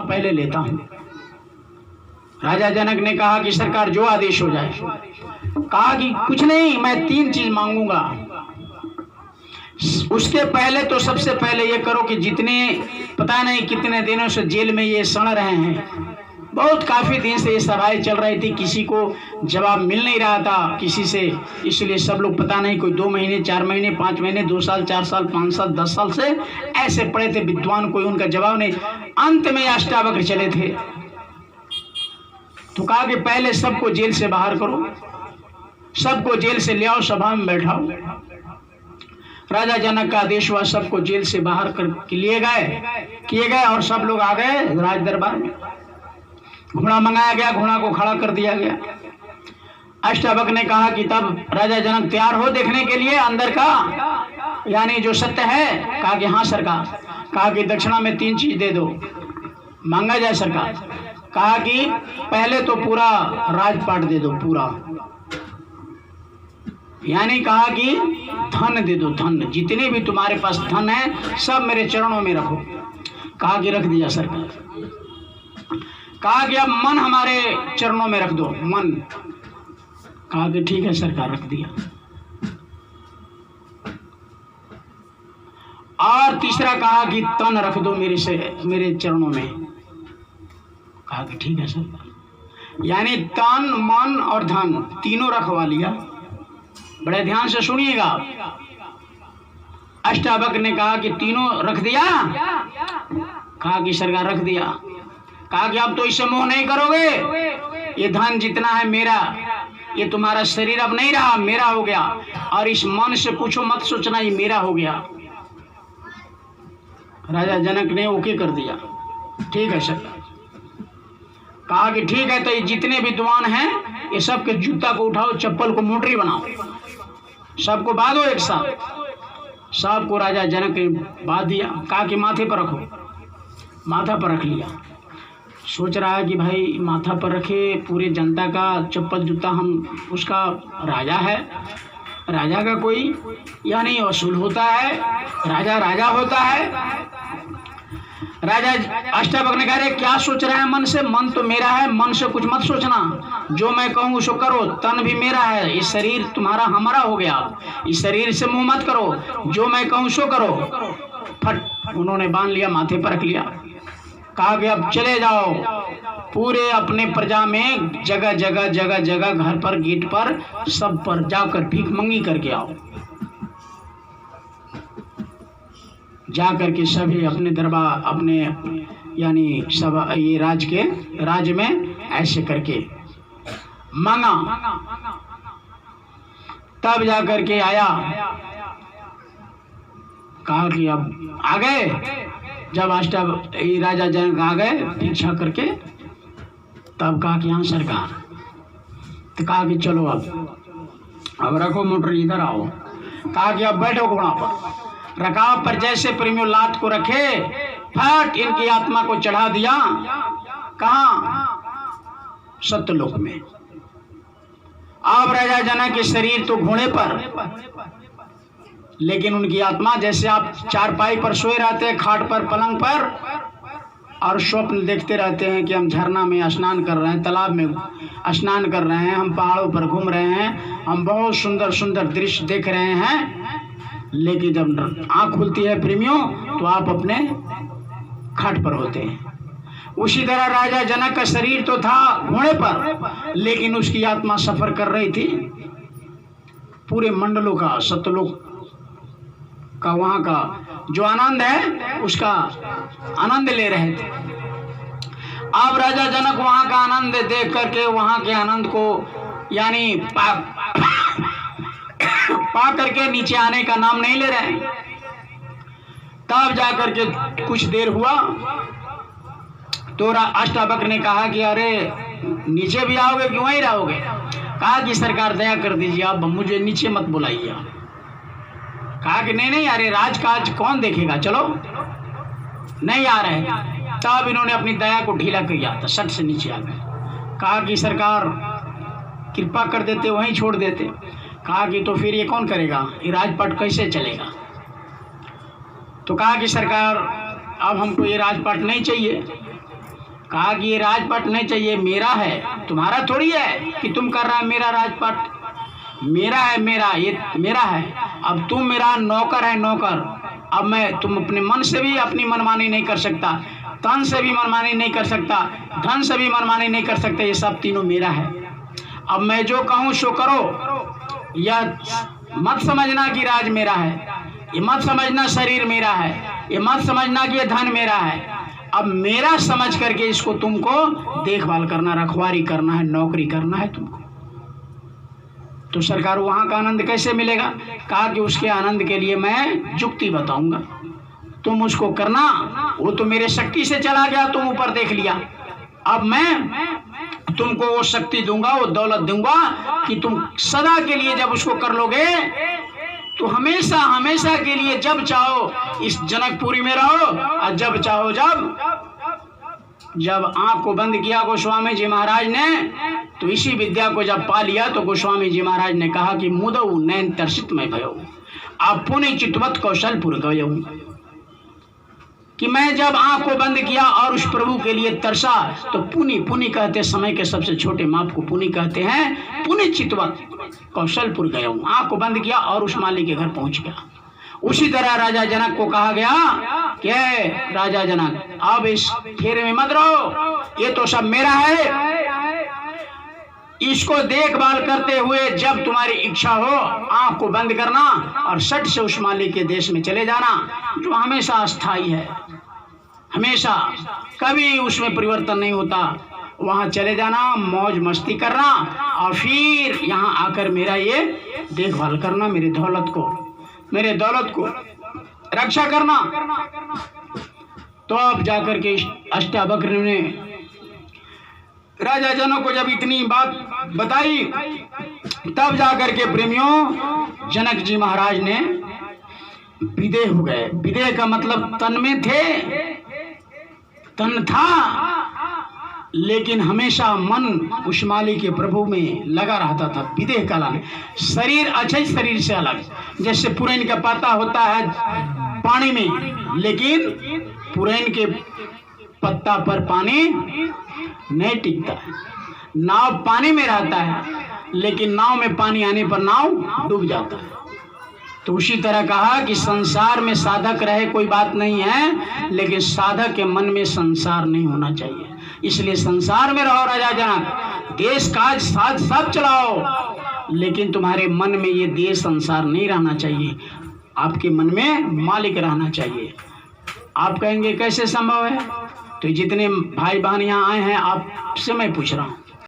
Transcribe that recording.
पहले लेता हूं। राजा जनक ने कहा कि सरकार जो आदेश हो जाए। कहा कि कुछ नहीं, मैं 3 चीज मांगूंगा। उसके पहले तो सबसे पहले ये करो कि जितने पता नहीं कितने दिनों से जेल में ये सड़ रहे हैं, बहुत काफी दिन से ये सभाएं चल रही थी, किसी को जवाब मिल नहीं रहा था किसी से, इसलिए सब लोग पता नहीं कोई 2 महीने 4 महीने 5 महीने 2 साल 4 साल 5 साल 10 साल से ऐसे पड़े थे विद्वान, कोई उनका जवाब नहीं। अंत में अष्टावक्र चले थे तो कहा कि पहले सबको जेल से बाहर करो, सबको जेल से ले आओ, सभा में बैठाओ। राजा जनक का आदेश हुआ, सबको जेल से बाहर कर किए गए और सब लोग आ गए राज दरबार में। घोड़ा मंगाया गया, घोड़ा को खड़ा कर दिया गया। अष्टावक्र ने कहा कि तब राजा जनक तैयार हो देखने के लिए अंदर का, यानी जो सत्य है। कहा कि हाँ सरकार। कहा कि दक्षिणा में 3 चीज दे दो, मांगा जाए सरकार। कहा कि पहले तो पूरा राजपाट दे दो पूरा, यानी कहा कि धन दे दो, धन जितने भी तुम्हारे पास धन है सब मेरे चरणों में रखो। कहा कि रख दिया सरकार। कहा कि अब मन हमारे चरणों में रख दो, मन। कहा कि ठीक है सरकार, रख दिया। और तीसरा कहा कि तन रख दो मेरे चरणों में। कहा कि ठीक है सरकार, यानी तन मन और धन तीनों रखवा लिया। बड़े ध्यान से सुनिएगा। अष्टावक्र ने कहा कि तीनों रख दिया। कहा कि सरकार रख दिया। कहा कि अब तो इससे मोह नहीं करोगे, ये धन जितना है मेरा, ये तुम्हारा शरीर अब नहीं रहा, मेरा हो गया। और इस मन से पूछो मत सोचना, ये मेरा हो गया। राजा जनक ने ओके कर दिया, ठीक है सरकार। कहा कि ठीक है, तो ये जितने विद्वान हैं ये सब के जूता को उठाओ, चप्पल को मोटरी बनाओ, सबको बांधो एक साथ। सबको राजा जनक ने बांध दिया। कहा कि माथे पर रखो, माथा पर रख लिया। सोच रहा है कि भाई माथा पर रखे, पूरे जनता का चप्पल जूता, हम उसका राजा है, राजा का कोई यानी वसूल होता है, राजा राजा होता है। राजा अष्टावक्र ने कहा रे क्या सोच रहा है मन से, मन तो मेरा है, मन से कुछ मत सोचना, जो मैं कहूँ सो करो। तन भी मेरा है, ये शरीर तुम्हारा हमारा हो गया, इस शरीर से मुंह मत करो, जो मैं कहूँ सो करो। फट उन्होंने बांध लिया, माथे पर रख लिया। कहा कि अब चले जाओ पूरे अपने प्रजा में, जगह जगह जगह जगह, घर पर गेट पर सब पर जाकर भीख मंगी करके आओ। जा करके सभी अपने दरबार, अपने यानी सब ये राज में ऐसे करके मांगा। तब जा करके आया। कहा कि अब आ गए। जब राजा जनक आ गए भिक्षा करके, तब कहा कि हाँ सरकार। तो कहा कि चलो अब रखो मोटर, इधर आओ। कहा कि अब बैठो घोड़ा पर। रकाब पर जैसे प्रेमियों लात को रखे, फट इनकी आत्मा को चढ़ा दिया। कहाँ? सत्यलोक में। अब राजा जनक के शरीर तो घोड़े पर, लेकिन उनकी आत्मा जैसे आप चारपाई पर सोए रहते हैं, खाट पर, पलंग पर, और स्वप्न देखते रहते हैं कि हम झरना में स्नान कर रहे हैं, तालाब में स्नान कर रहे हैं, हम पहाड़ों पर घूम रहे हैं, हम बहुत सुंदर सुंदर दृश्य देख रहे हैं। लेकिन जब आंख खुलती है प्रेमियों, तो आप अपने खाट पर होते हैं। उसी तरह राजा जनक का शरीर तो था घोड़े पर, लेकिन उसकी आत्मा सफर कर रही थी पूरे मंडलों का, सत्यलोक का, वहां का जो आनंद है उसका आनंद ले रहे थे। अब राजा जनक वहां का आनंद देख करके, वहां के आनंद को यानी पा करके नीचे आने का नाम नहीं ले रहे। तब जाकर के कुछ देर हुआ तो अष्टावक्र ने कहा कि अरे नीचे भी आओगे कि वहीं रहोगे? कहा कि सरकार दया कर दीजिए, आप मुझे नीचे मत बुलाइए। कहा कि नहीं नहीं, अरे राजकाज कौन देखेगा, चलो। नहीं आ रहे। तब इन्होंने अपनी दया को ढीला किया, तो सट से नीचे आ गए। कहा कि सरकार कृपा कर देते, वहीं छोड़ देते। कहा कि तो फिर ये कौन करेगा, ये राजपाट कैसे चलेगा? तो कहा कि सरकार अब हमको ये राजपाट नहीं चाहिए, कहा कि ये राजपाट नहीं चाहिए, मेरा है, तुम्हारा थोड़ी है कि तुम कर रहा है मेरा राजपाट, मेरा है, मेरा, ये मेरा है। अब तुम मेरा नौकर है, नौकर। अब मैं, तुम अपने मन से भी अपनी मनमानी नहीं कर सकता, तन से भी मनमानी नहीं कर सकता, धन से भी मनमानी नहीं कर सकते, ये सब तीनों मेरा है। अब मैं जो कहूँ सो करो। यह मत समझना कि राज मेरा है, ये मत समझना शरीर मेरा है, ये मत समझना कि ये धन मेरा है। अब मेरा समझ करके इसको तुमको देखभाल करना, रखवारी करना है, नौकरी करना है तुमको। तो सरकार वहां का आनंद कैसे मिलेगा? कहा कि उसके आनंद के लिए मैं जुक्ति बताऊंगा, तुम उसको करना। वो तो मेरे शक्ति से चला गया, तुम ऊपर देख लिया। अब मैं तुमको वो शक्ति दूंगा, वो दौलत दूंगा कि तुम सदा के लिए जब उसको कर लोगे तो हमेशा हमेशा के लिए जब चाहो इस जनकपुरी में रहो, और जब चाहो जब आंख को बंद किया गोस्वामी जी महाराज ने, तो इसी विद्या को जब पा लिया तो गोस्वामी जी महाराज ने कहा कि मुदऊ नैन तरसित में भयो, आप पुण्य चितवत कौशलपुर गयो। कि मैं जब आंख को बंद किया और उस प्रभु के लिए तरसा, तो पुनि, पुनि कहते समय के सबसे छोटे माप को पुनि कहते हैं, पुनि चितवत कौशलपुर गया हूँ। आंख को बंद किया और उस माली के घर पहुंच गया। उसी तरह राजा जनक को कहा गया कि राजा जनक अब इस फेरे में मत रहो, ये तो सब मेरा है, इसको देखभाल करते हुए जब तुम्हारी इच्छा हो आंख को बंद करना और सट से उस मालिक के देश में चले जाना, जो हमेशा अस्थाई है, हमेशा कभी उसमें परिवर्तन नहीं होता। वहां चले जाना, मौज मस्ती करना और फिर यहाँ आकर मेरा ये देखभाल करना, मेरे दौलत को रक्षा करना। तो अब जाकर के अष्टावक्र ने राजा जनक को जब इतनी बात बताई, तब जाकर के प्रेमियों जनक जी महाराज ने विदेह हो गए। विदेह का मतलब तन में थे, तन था, लेकिन हमेशा मन उस माली के प्रभु में लगा रहता था। विदेह का लाने शरीर अच्छे शरीर से अलग, जैसे पुरैन का पत्ता होता है पानी में, लेकिन पुरैन के पत्ता पर पानी नहीं टिकता है। नाव पानी में रहता है, लेकिन नाव में पानी आने पर नाव डूब जाता है। तो उसी तरह कहा कि संसार में साधक रहे कोई बात नहीं है, लेकिन साधक के मन में संसार नहीं होना चाहिए। इसलिए संसार में रहो राजा जनक, देश काज साथ सब चलाओ, लेकिन तुम्हारे मन में ये देश संसार नहीं रहना चाहिए, आपके मन में मालिक रहना चाहिए। आप कहेंगे कैसे संभव है? तो जितने भाई बहन यहाँ आए हैं आपसे मैं पूछ रहा हूँ,